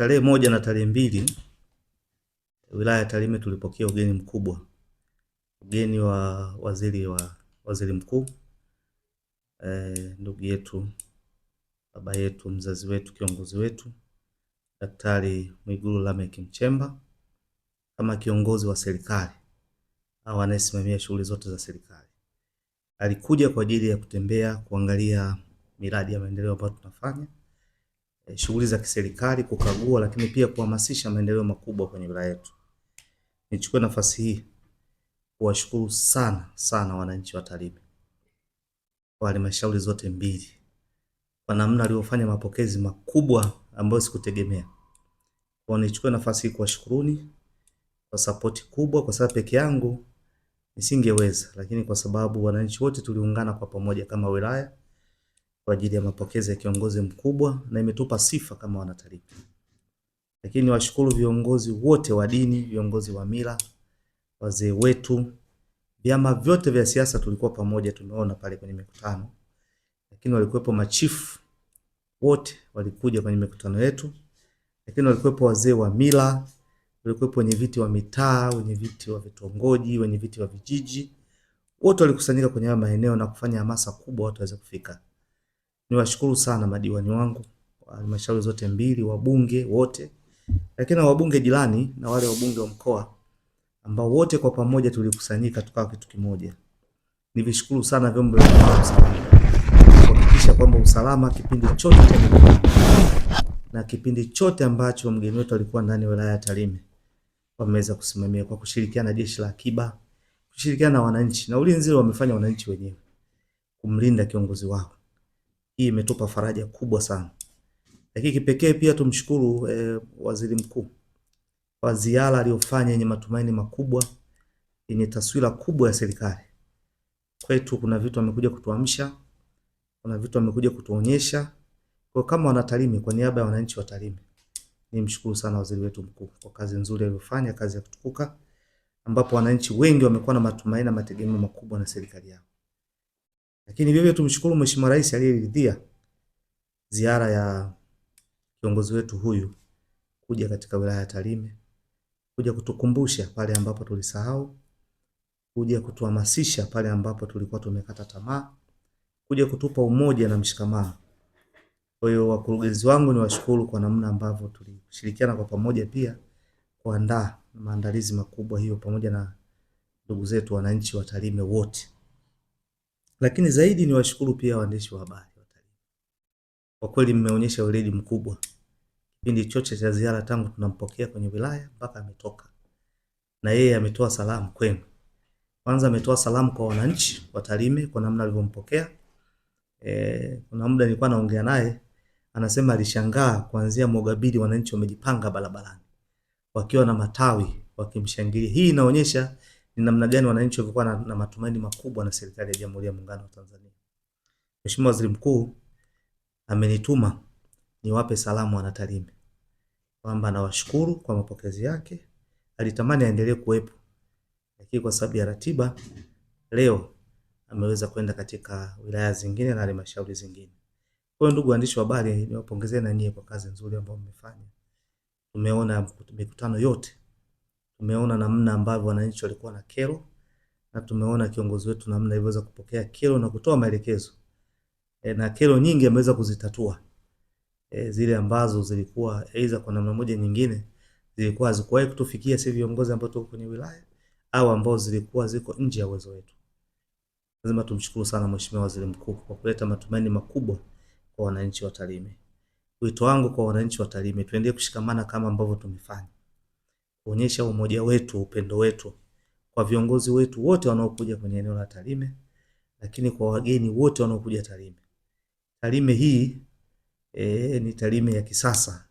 Tarehe 1 na tarehe 2 wilaya ya Tarime tulipokea ugeni mkubwa, ugeni wa waziri mkuu, ndugu yetu, baba yetu, mzazi wetu, kiongozi wetu Daktari Mwigulu Lameck Nchemba, kama kiongozi wa serikali au anayesimamia shughuli zote za serikali. Alikuja kwa ajili ya kutembea, kuangalia miradi ya maendeleo ambayo tunafanya, shughuli za kiserikali, kukagua, lakini pia kuhamasisha maendeleo makubwa kwenye wilaya yetu. Nichukue nafasi hii kuwashukuru sana wananchi wa Tarime kwa halmashauri zote mbili kwa namna waliofanya mapokezi makubwa ambayo sikutegemea. Kwa nichukue nafasi hii kuwashukuruni kwa support kubwa, kwa sababu peke yangu nisingeweza, lakini kwa sababu wananchi wote tuliungana kwa pamoja kama wilaya kwa ajili ya mapokezi ya kiongozi mkubwa, na imetupa sifa kama Wanatarime. Lakini niwashukuru viongozi wote wa dini, viongozi wa mila, wazee wetu, vyama vyote vya siasa tulikuwa pamoja, tumeona pale kwenye mikutano. Lakini walikuwepo machifu wote walikuja kwenye mikutano yetu. Lakini walikuwepo wazee wa mila, walikuwepo wenye viti wa mitaa, wenye viti wa vitongoji, wenye viti wa vijiji. Wote walikusanyika kwenye haya maeneo na kufanya hamasa kubwa watu waweze kufika. Niwashukuru sana madiwani wangu wa halmashauri zote mbili, wabunge wote, lakini na wabunge jirani na wale wabunge wa mkoa ambao wote kwa pamoja tulikusanyika tukawa kitu kimoja. Nivishukuru sana vyombo vya usalama kuhakikisha kwamba usalama kipindi chote cha mkutano na kipindi chote ambacho mgeni wetu alikuwa ndani ya wilaya ya Tarime wameweza kusimamia kwa kushirikiana na jeshi la akiba, kushirikiana na wananchi, na ulinzi wamefanya wananchi wenyewe kumlinda kiongozi wao. Hii imetupa faraja kubwa sana. Lakini kipekee pia tumshukuru waziri mkuu kwa ziara aliyofanya yenye matumaini makubwa, yenye taswira kubwa ya serikali. Kwetu kuna vitu amekuja kutuamsha, kuna vitu amekuja kutuonyesha. Kwa kama Wanatarime, kwa niaba ya wananchi wa Tarime, nimshukuru sana waziri wetu mkuu kwa kazi nzuri aliyofanya, kazi ya kutukuka, ambapo wananchi wengi wamekuwa na matumaini na mategemeo makubwa na serikali yao. Lakini vivyo tumshukuru Mheshimiwa Rais aliyeridhia ziara ya kiongozi wetu huyu kuja katika wilaya ya Tarime, kuja kutukumbusha pale ambapo tulisahau, kuja kutuhamasisha pale ambapo tulikuwa tumekata tamaa, kuja kutupa umoja na mshikamano. Kwa hiyo wakurugenzi wangu niwashukuru kwa namna ambavyo tulishirikiana kwa pamoja pia kuandaa maandalizi makubwa hiyo pamoja na ndugu zetu wananchi wa Tarime wote. Lakini zaidi niwashukuru pia waandishi wa habari wa Tarime. Kwa kweli mmeonyesha weledi mkubwa kipindi chote cha ziara tangu tunampokea kwenye wilaya mpaka ametoka. Na yeye ametoa salamu kwenu. Kwanza ametoa salamu kwa wananchi wa Tarime kwa namna alivyompokea. Kuna muda nilikuwa naongea naye, anasema alishangaa kuanzia Mogabidi wananchi wamejipanga barabarani wakiwa na matawi wakimshangilia. Hii inaonyesha ni namna gani wananchi walikuwa na matumaini makubwa na serikali ya Jamhuri ya Muungano wa Tanzania. Mheshimiwa Waziri Mkuu amenituma niwape salamu Wanatarime kwamba anawashukuru kwa mapokezi yake. Alitamani aendelee kuwepo, lakini kwa sababu ya ratiba leo ameweza kwenda katika wilaya zingine na halmashauri zingine. Kwa hiyo ndugu waandishi wa habari, niwapongezeni na nyie kwa kazi nzuri ambayo mmefanya. Tumeona mikutano yote, tumeona namna ambavyo wananchi walikuwa na kero, na tumeona kiongozi wetu namna aliweza kupokea kero na kutoa maelekezo. Na kero nyingi ameweza kuzitatua. Zile ambazo zilikuwa aidha kwa namna moja nyingine zilikuwa hazikuwahi kutufikia sisi viongozi ambao tuko kwenye wilaya au ambao zilikuwa ziko nje ya uwezo wetu. Lazima tumshukuru sana Mheshimiwa Waziri Mkuu kwa kuleta matumaini makubwa kwa wananchi wa Tarime. Wito wangu kwa wananchi wa Tarime, tuendelee kushikamana kama ambavyo tumefanya. Kuonyesha umoja wetu, upendo wetu kwa viongozi wetu wote wanaokuja kwenye eneo la Tarime, lakini kwa wageni wote wanaokuja Tarime. Tarime hii ni Tarime ya kisasa.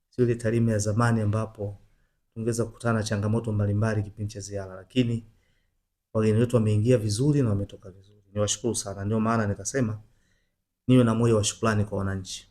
Sio ile Tarime ya zamani ambapo tungeweza kukutana na changamoto mbalimbali kipindi cha ziara, lakini wageni wetu wameingia vizuri na wametoka vizuri. Niwashukuru sana. Ndio maana nikasema niwe na moyo wa shukrani kwa wananchi.